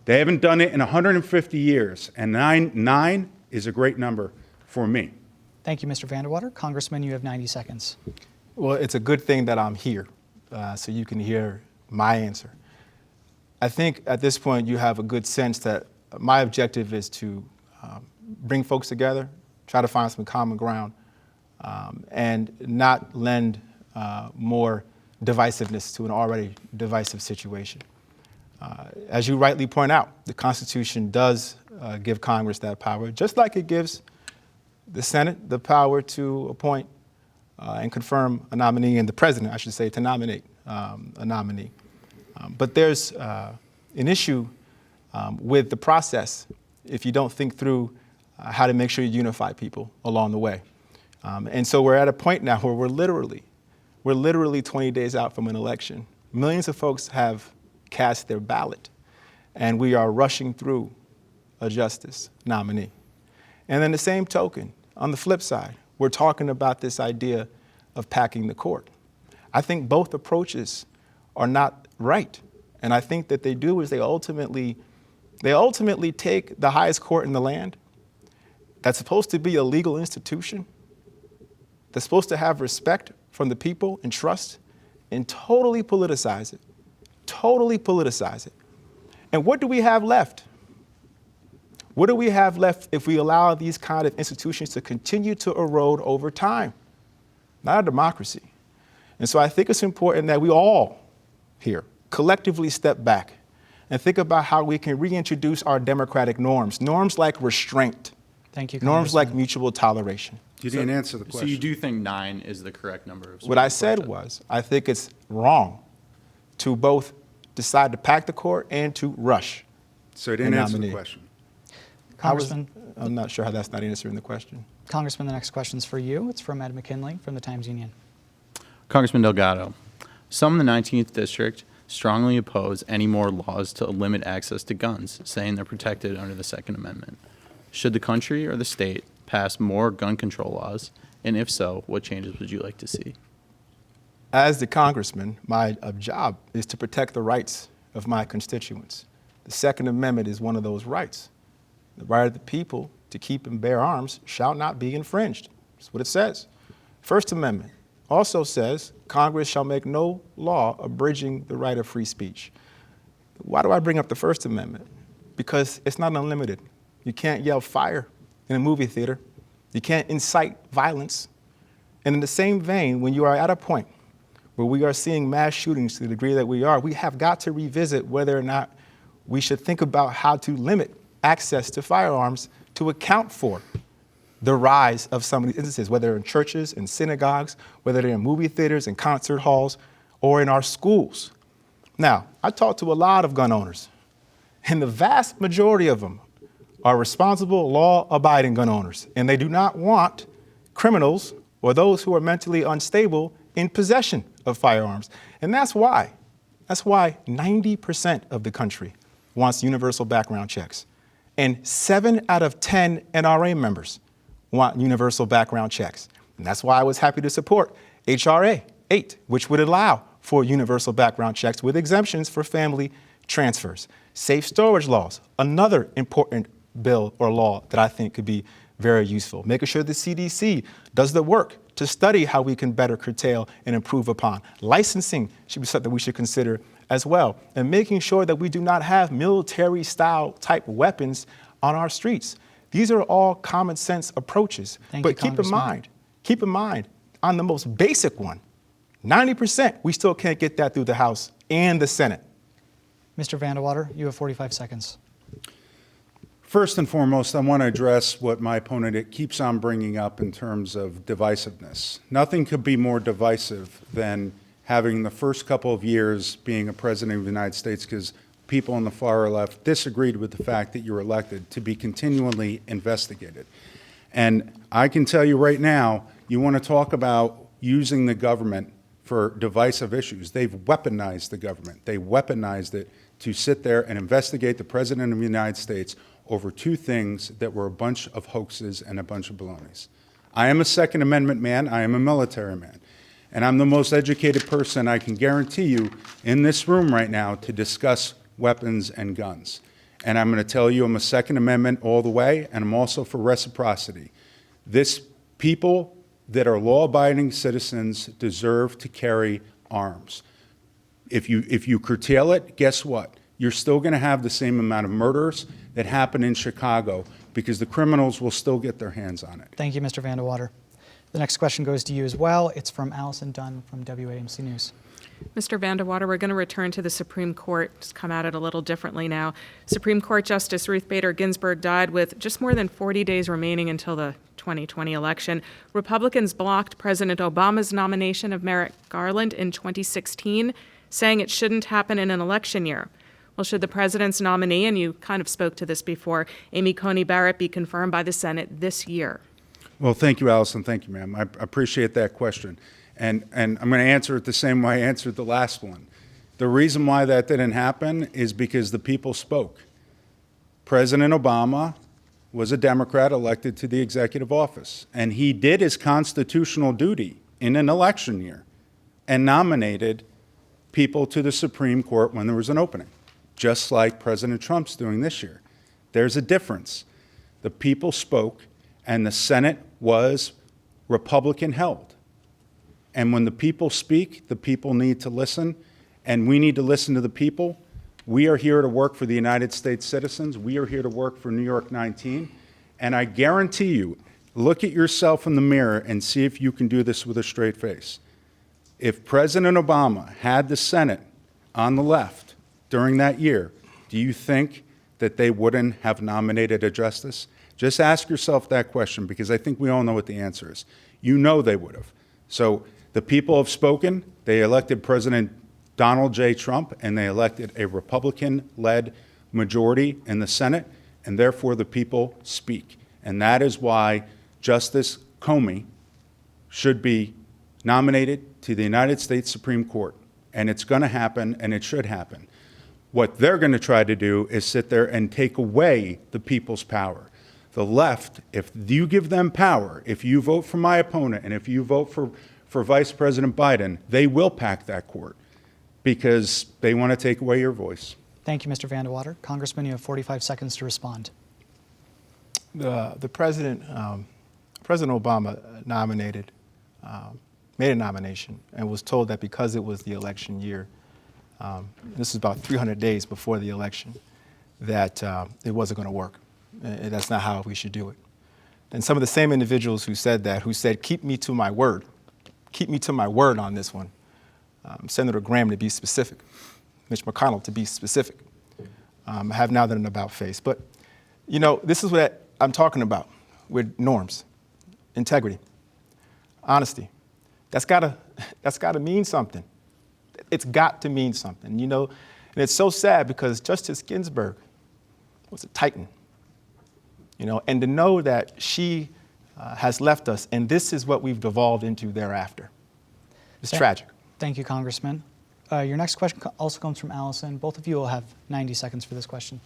They haven't done it in 150 years, and nine is a great number for me. Thank you, Mr. Vandewater. Congressman, you have 90 seconds. Well, it's a good thing that I'm here, so you can hear my answer. I think at this point you have a good sense that my objective is to bring folks together, try to find some common ground, and not lend more divisiveness to an already divisive situation. As you rightly point out, the Constitution does give Congress that power, just like it gives the Senate the power to appoint and confirm a nominee, and the President, I should say, to nominate a nominee. But there's an issue with the process if you don't think through how to make sure you unify people along the way. And so we're at a point now where we're literally 20 days out from an election. Millions of folks have cast their ballot, and we are rushing through a justice nominee. And then the same token, on the flip side, we're talking about this idea of packing the court. I think both approaches are not right. And I think that they do is they ultimately take the highest court in the land that's supposed to be a legal institution, that's supposed to have respect from the people and trust, and totally politicize it. Totally politicize it. And what do we have left? What do we have left if we allow these kind of institutions to continue to erode over time? Not a democracy. And so I think it's important that we all here collectively step back and think about how we can reintroduce our democratic norms, norms like restraint, Thank you, norms like Congressman. mutual toleration. You didn't answer the question. So you do think 9 is the correct number of What I Supreme Court said was, I think it's wrong to both decide to pack the court and to rush. So you didn't a answer the nominee. question. Congressman, I'm not sure how that's not answering the question. Congressman, the next question's for you. It's from Ed McKinley from the Times-Union. Congressman Delgado, some in the 19th District strongly oppose any more laws to limit access to guns, saying they're protected under the Second Amendment. Should the country or the state pass more gun control laws? And if so, what changes would you like to see? As the congressman, my job is to protect the rights of my constituents. The Second Amendment is one of those rights. The right of the people to keep and bear arms shall not be infringed. That's what it says. First Amendment also says Congress shall make no law abridging the right of free speech. Why do I bring up the First Amendment? Because it's not unlimited. You can't yell fire in a movie theater. You can't incite violence. And in the same vein, when you are at a point where we are seeing mass shootings to the degree that we are, we have got to revisit whether or not we should think about how to limit access to firearms to account for the rise of some of these instances, whether in churches and synagogues, whether they're in movie theaters and concert halls, or in our schools. Now, I talked to a lot of gun owners, and the vast majority of them are responsible, law-abiding gun owners, and they do not want criminals or those who are mentally unstable in possession of firearms. And that's why 90% of the country wants universal background checks. And 7 out of 10 NRA members want universal background checks. And that's why I was happy to support HRA 8, which would allow for universal background checks with exemptions for family transfers. Safe storage laws, another important bill or law that I think could be very useful. Making sure the CDC does the work to study how we can better curtail and improve upon. Licensing should be something we should consider as well. And making sure that we do not have military-style type weapons on our streets. These are all common sense approaches. Thank but you, keep in mind, on the most basic one, 90%, we still can't get that through the House and the Senate. Mr. Vandewater, you have 45 seconds. First and foremost, I want to address what my opponent keeps on bringing up in terms of divisiveness. Nothing could be more divisive than having the first couple of years being a president of the United States, because people on the far left disagreed with the fact that you were elected, to be continually investigated. And I can tell you right now, you want to talk about using the government for divisive issues. They've weaponized the government. They weaponized it to sit there and investigate the President of the United States over two things that were a bunch of hoaxes and a bunch of balonies. I am a Second Amendment man. I am a military man. And I'm the most educated person, I can guarantee you, in this room right now to discuss weapons and guns. And I'm going to tell you I'm a Second Amendment all the way, and I'm also for reciprocity. This people that are law-abiding citizens deserve to carry arms. If you curtail it, guess what? You're still going to have the same amount of murders that happened in Chicago, because the criminals will still get their hands on it. Thank you, Mr. Vandewater. The next question goes to you as well. It's from Allison Dunn from WAMC News. Mr. Vandewater, we're going to return to the Supreme Court, just come at it a little differently now. Supreme Court Justice Ruth Bader Ginsburg died with just more than 40 days remaining until the 2020 election. Republicans blocked President Obama's nomination of Merrick Garland in 2016, saying it shouldn't happen in an election year. Well, should the president's nominee, and you kind of spoke to this before, Amy Coney Barrett, be confirmed by the Senate this year? Well, thank you, Allison. Thank you, ma'am. I appreciate that question. And I'm going to answer it the same way I answered the last one. The reason why that didn't happen is because the people spoke. President Obama was a Democrat elected to the executive office, and he did his constitutional duty in an election year and nominated people to the Supreme Court when there was an opening, just like President Trump's doing this year. There's a difference. The people spoke, and the Senate was Republican-held. And when the people speak, the people need to listen, and we need to listen to the people. We are here to work for the United States citizens. We are here to work for New York 19. And I guarantee you, look at yourself in the mirror and see if you can do this with a straight face. If President Obama had the Senate on the left during that year, do you think that they wouldn't have nominated a justice? Just ask yourself that question, because I think we all know what the answer is. You know they would have. So the people have spoken. They elected President Donald J. Trump, and they elected a Republican-led majority in the Senate, and therefore the people speak. And that is why Justice Comey should be nominated to the United States Supreme Court. And it's going to happen, and it should happen. What they're going to try to do is sit there and take away the people's power. The left, if you give them power, if you vote for my opponent, and if you vote for Vice President Biden, they will pack that court because they want to take away your voice. Thank you, Mr. Vandewater. Congressman, you have 45 seconds to respond. The president, President Obama made a nomination and was told that because it was the election year, this is about 300 days before the election, that it wasn't going to work. And that's not how we should do it. And some of the same individuals who said that, who said, keep me to my word on this one, Senator Graham to be specific, Mitch McConnell to be specific, have now done an about face. But, you know, this is what I'm talking about with norms, integrity, honesty. That's gotta mean something. It's got to mean something, you know. And it's so sad because Justice Ginsburg was a titan, you know, and to know that she has left us, and this is what we've devolved into thereafter. It's tragic. Thank you, Congressman. Your next question also comes from Allison. Both of you will have 90 seconds for this question.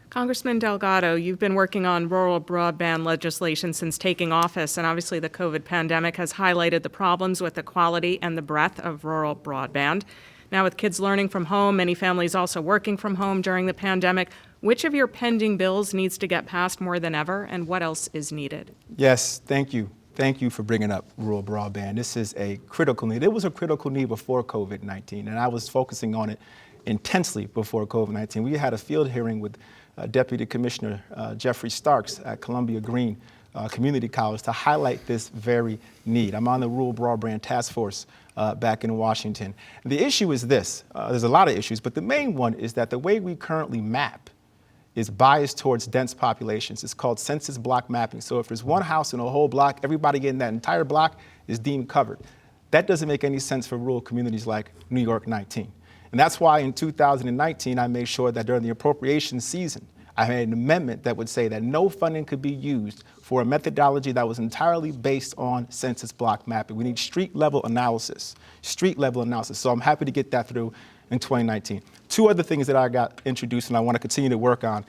Congressman Delgado, you've been working on rural broadband legislation since taking office, and obviously the COVID pandemic has highlighted the problems with the quality and the breadth of rural broadband. Now, with kids learning from home, many families also working from home during the pandemic, which of your pending bills needs to get passed more than ever, and what else is needed? Yes, thank you. Thank you for bringing up rural broadband. This is a critical need. It was a critical need before COVID-19, and I was focusing on it intensely before COVID-19. We had a field hearing with Deputy Commissioner Jeffrey Starks at Columbia Green community college to highlight this very need. I'm on the Rural Broadband Task Force back in Washington. The issue is this. There's a lot of issues, but the main one is that the way we currently map is biased towards dense populations. It's called census block mapping. So if there's one house in a whole block, everybody in that entire block is deemed covered. That doesn't make any sense for rural communities like New York 19. And that's why in 2019, I made sure that during the appropriation season, I made an amendment that would say that no funding could be used for a methodology that was entirely based on census block mapping. We need street level analysis. So I'm happy to get that through in 2019. Two other things that I got introduced and I want to continue to work on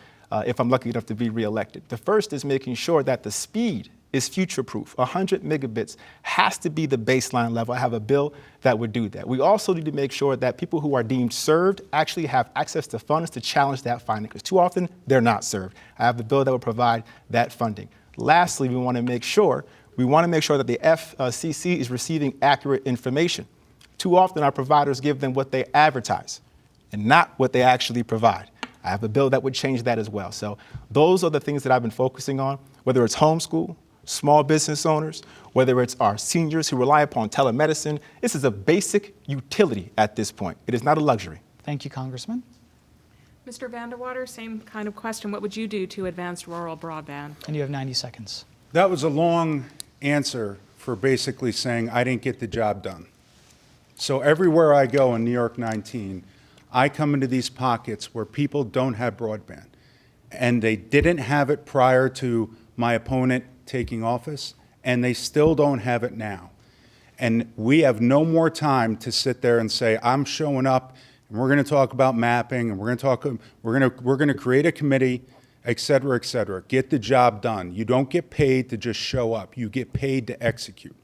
if I'm lucky enough to be reelected. The first is making sure that the speed is future-proof. 100 megabits has to be the baseline level. I have a bill that would do that. We also need to make sure that people who are deemed served actually have access to funds to challenge that finding, because too often they're not served. I have a bill that would provide that funding. Lastly, we want to make sure that the FCC is receiving accurate information. Too often our providers give them what they advertise and not what they actually provide. I have a bill that would change that as well. So those are the things that I've been focusing on, whether it's homeschool, small business owners, whether it's our seniors who rely upon telemedicine. This is a basic utility at this point. It is not a luxury. Thank you, Congressman. Mr. Vandewater, same kind of question. What would you do to advance rural broadband? And you have 90 seconds. That was a long answer for basically saying I didn't get the job done. So everywhere I go in New York 19, I come into these pockets where people don't have broadband, and they didn't have it prior to my opponent taking office, and they still don't have it now. And we have no more time to sit there and say, I'm showing up, and we're going to talk about mapping, and we're going to create a committee, et cetera, et cetera. Get the job done. You don't get paid to just show up. You get paid to execute.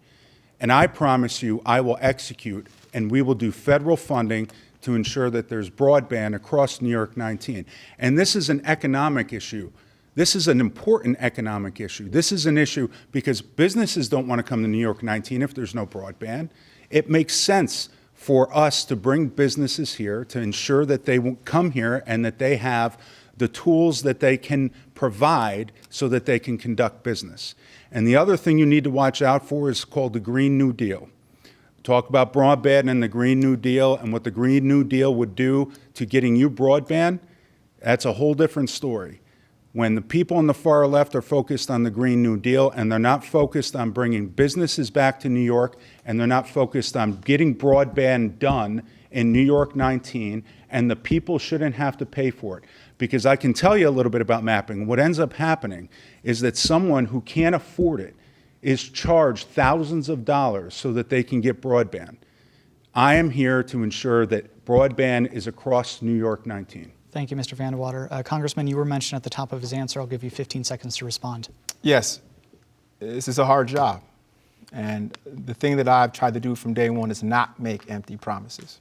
And I promise you, I will execute, and we will do federal funding to ensure that there's broadband across New York 19. And this is an economic issue. This is an important economic issue. This is an issue because businesses don't want to come to New York 19 if there's no broadband. It makes sense for us to bring businesses here to ensure that they will come here and that they have the tools that they can provide so that they can conduct business. And the other thing you need to watch out for is called the Green New Deal. Talk about broadband and the Green New Deal and what the Green New Deal would do to getting you broadband. That's a whole different story. When the people on the far left are focused on the Green New Deal and they're not focused on bringing businesses back to New York and they're not focused on getting broadband done in New York 19, and the people shouldn't have to pay for it. Because I can tell you a little bit about mapping. What ends up happening is that someone who can't afford it is charged thousands of dollars so that they can get broadband. I am here to ensure that broadband is across New York 19. Thank you, Mr. Vandewater. Congressman, you were mentioned at the top of his answer. I'll give you 15 seconds to respond. Yes, this is a hard job. And the thing that I've tried to do from day one is not make empty promises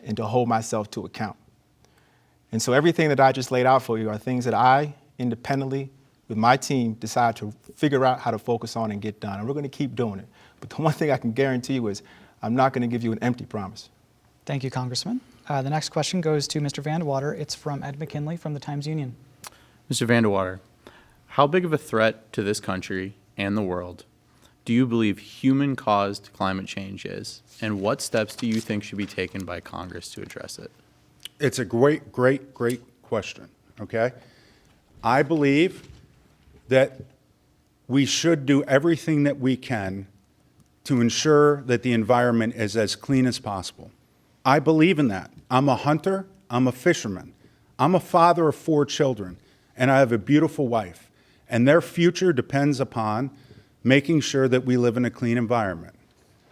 and to hold myself to account. And so everything that I just laid out for you are things that I, independently, with my team, decide to figure out how to focus on and get done. And we're going to keep doing it. But the one thing I can guarantee you is I'm not going to give you an empty promise. Thank you, Congressman. The next question goes to Mr. Vandewater. It's from Ed McKinley from the Times-Union. Mr. Vandewater, how big of a threat to this country and the world do you believe human-caused climate change is, and what steps do you think should be taken by Congress to address it? It's a great question, okay? I believe that we should do everything that we can to ensure that the environment is as clean as possible. I believe in that. I'm a hunter, I'm a fisherman, I'm a father of 4 children, and I have a beautiful wife. And their future depends upon making sure that we live in a clean environment.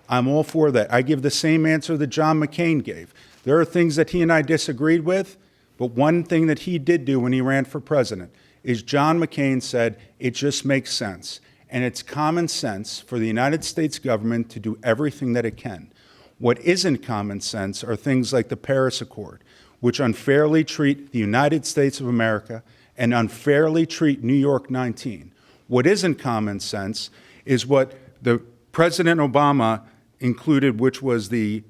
I'm all for that. I give the same answer that John McCain gave. There are things that he and I disagreed with, but one thing that he did do when he ran for president is John McCain said, it just makes sense. And it's common sense for the United States government to do everything that it can. What isn't common sense are things like the Paris Accord, which unfairly treat the United States of America and unfairly treat New York 19. What isn't common sense is what the President Obama included, which was the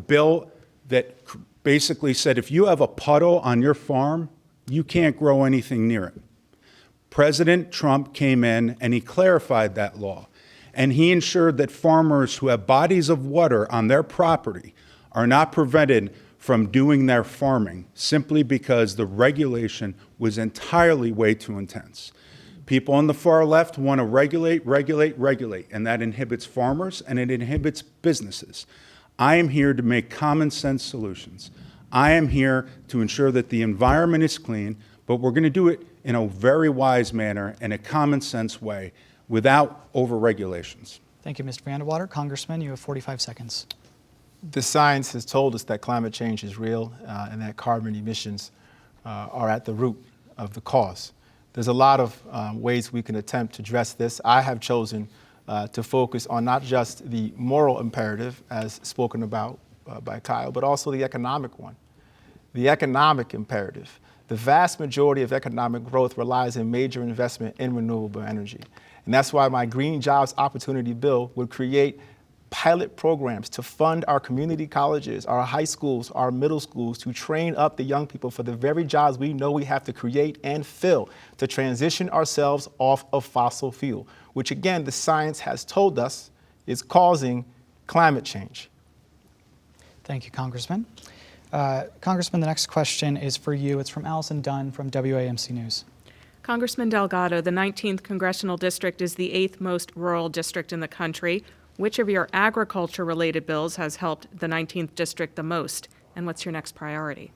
bill that basically said if you have a puddle on your farm, you can't grow anything near it. President Trump came in and he clarified that law. And he ensured that farmers who have bodies of water on their property are not prevented from doing their farming simply because the regulation was entirely way too intense. People on the far left want to regulate, and that inhibits farmers and it inhibits businesses. I am here to make common sense solutions. I am here to ensure that the environment is clean, but we're going to do it in a very wise manner and a common sense way without over-regulations. Thank you, Mr. Vandewater. Congressman, you have 45 seconds. The science has told us that climate change is real and that carbon emissions are at the root of the cause. There's a lot of ways we can attempt to address this. I have chosen to focus on not just the moral imperative, as spoken about by Kyle, but also the economic one. The economic imperative. The vast majority of economic growth relies on major investment in renewable energy. And that's why my Green Jobs Opportunity Bill would create pilot programs to fund our community colleges, our high schools, our middle schools, to train up the young people for the very jobs we know we have to create and fill to transition ourselves off of fossil fuel, which again, the science has told us is causing climate change. Thank you, Congressman. Congressman, the next question is for you. It's from Allison Dunn from WAMC News. Congressman Delgado, the 19th Congressional District is the 8th most rural district in the country. Which of your agriculture-related bills has helped the 19th District the most, and what's your next priority?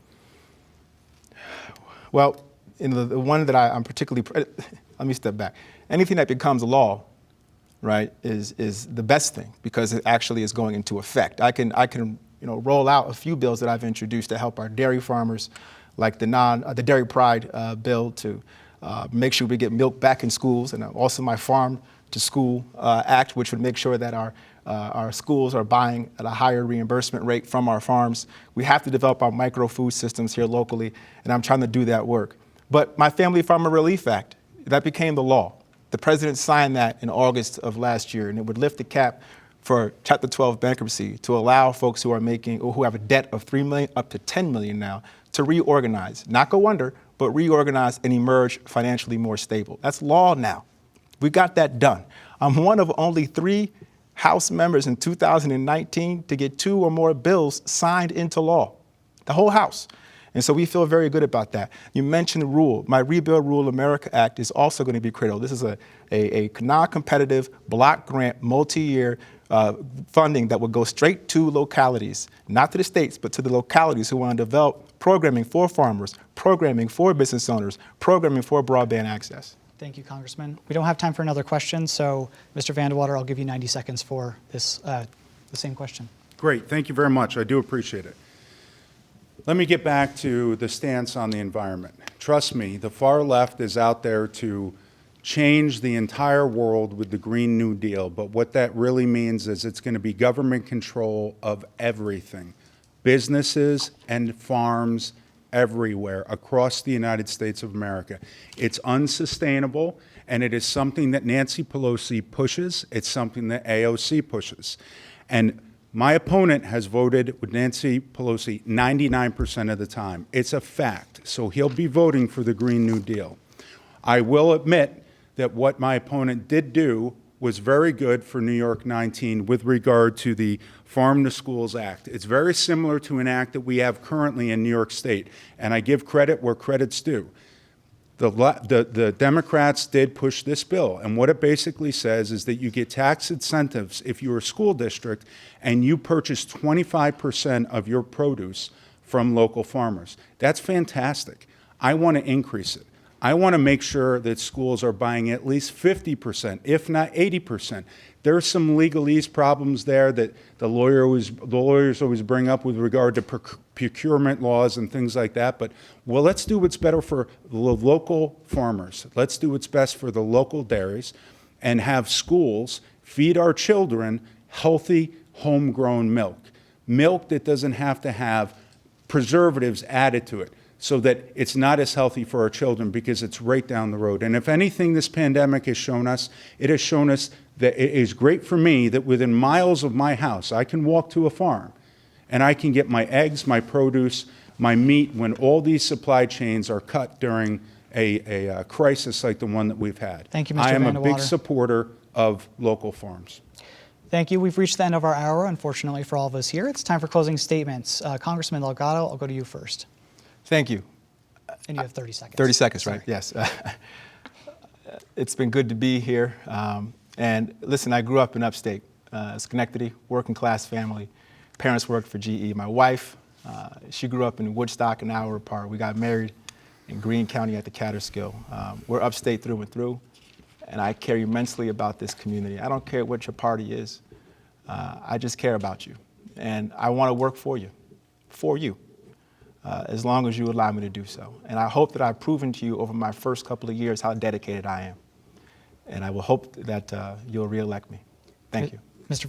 Well, in the one that I'm particularly, let me step back. Anything that becomes law, right, is the best thing because it actually is going into effect. I can roll out a few bills that I've introduced to help our dairy farmers, like the Dairy Pride bill to make sure we get milk back in schools, and also my Farm to School Act, which would make sure that our schools are buying at a higher reimbursement rate from our farms. We have to develop our micro food systems here locally, and I'm trying to do that work. But my Family Farmer Relief Act, that became the law. The president signed that in August of last year, and it would lift the cap for Chapter 12 bankruptcy to allow folks who are making or who have a debt of $3 million up to $10 million now to reorganize, not go under, but reorganize and emerge financially more stable. That's law now. We got that done. I'm one of only 3 House members in 2019 to get 2 or more bills signed into law, the whole House. And so we feel very good about that. You mentioned RULE. My Rebuild Rural America Act is also going to be critical. This is a non-competitive block grant, multi-year funding that will go straight to localities, not to the states, but to the localities who want to develop programming for farmers, programming for business owners, programming for broadband access. Thank you, Congressman. We don't have time for another question, so Mr. Vandewater, I'll give you 90 seconds for this, the same question. Great, thank you very much. I do appreciate it. Let me get back to the stance on the environment. Trust me, the far left is out there to change the entire world with the Green New Deal, but what that really means is it's going to be government control of everything, businesses and farms everywhere across the United States of America. It's unsustainable, and it is something that Nancy Pelosi pushes. It's something that AOC pushes. And my opponent has voted with Nancy Pelosi 99% of the time. It's a fact. So he'll be voting for the Green New Deal. I will admit that what my opponent did do was very good for New York 19 with regard to the Farm to Schools Act. It's very similar to an act that we have currently in New York State, and I give credit where credit's due. The Democrats did push this bill, and what it basically says is that you get tax incentives if you're a school district and you purchase 25% of your produce from local farmers. That's fantastic. I want to increase it. I want to make sure that schools are buying at least 50%, if not 80%. There are some legalese problems there that the lawyers always bring up with regard to procurement laws and things like that. But, well, let's do what's better for the local farmers. Let's do what's best for the local dairies and have schools feed our children healthy, homegrown milk. Milk that doesn't have to have preservatives added to it, so that it's not as healthy for our children because it's right down the road. And if anything this pandemic has shown us, it has shown us that it is great for me that within miles of my house, I can walk to a farm and I can get my eggs, my produce, my meat when all these supply chains are cut during a crisis like the one that we've had. Thank you, Mr. I am a big Vandewater. supporter of local farms. Thank you. We've reached the end of our hour, unfortunately, for all of us here. It's time for closing statements. Congressman Delgado, I'll go to you first. Thank you. And you have 30 seconds. 30 seconds, Sorry. right? Yes. It's been good to be here. And listen, I grew up in upstate, Schenectady, working class family. Parents worked for GE. My wife, she grew up in Woodstock, an hour apart. We got married in Greene County at the Catskill. We're upstate through and through, and I care immensely about this community. I don't care what your party is. I just care about you, and I want to work for you, as long as you allow me to do so. And I hope that I've proven to you over my first couple of years how dedicated I am. And I will hope that you'll reelect me. Thank you. Mr.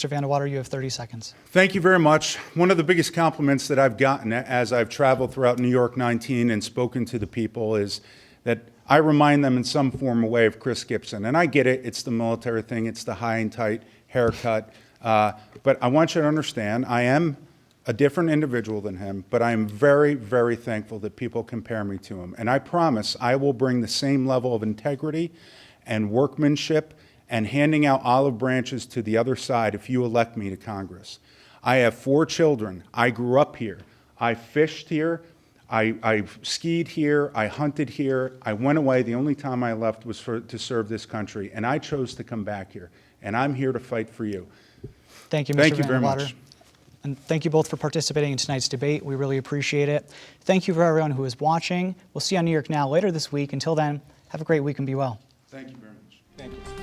Vandewater, you have 30 seconds. Thank you very much. One of the biggest compliments that I've gotten as I've traveled throughout New York 19 and spoken to the people is that I remind them in some form or way of Chris Gibson. And I get it, it's the military thing, it's the high and tight haircut. But I want you to understand, I am a different individual than him, but I am very, very thankful that people compare me to him. And I promise I will bring the same level of integrity and workmanship and handing out olive branches to the other side if you elect me to Congress. I have 4 children. I grew up here. I fished here. I skied here. I hunted here. I went away. The only time I left was to serve this country, and I chose to come back here. And I'm here to fight for you. Thank you, Mr. Thank you very Vandewater. much. And thank you both for participating in tonight's debate. We really appreciate it. Thank you for everyone who is watching. We'll see you on New York Now later this week. Until then, have a great week and be well. Thank you very much. Thank you.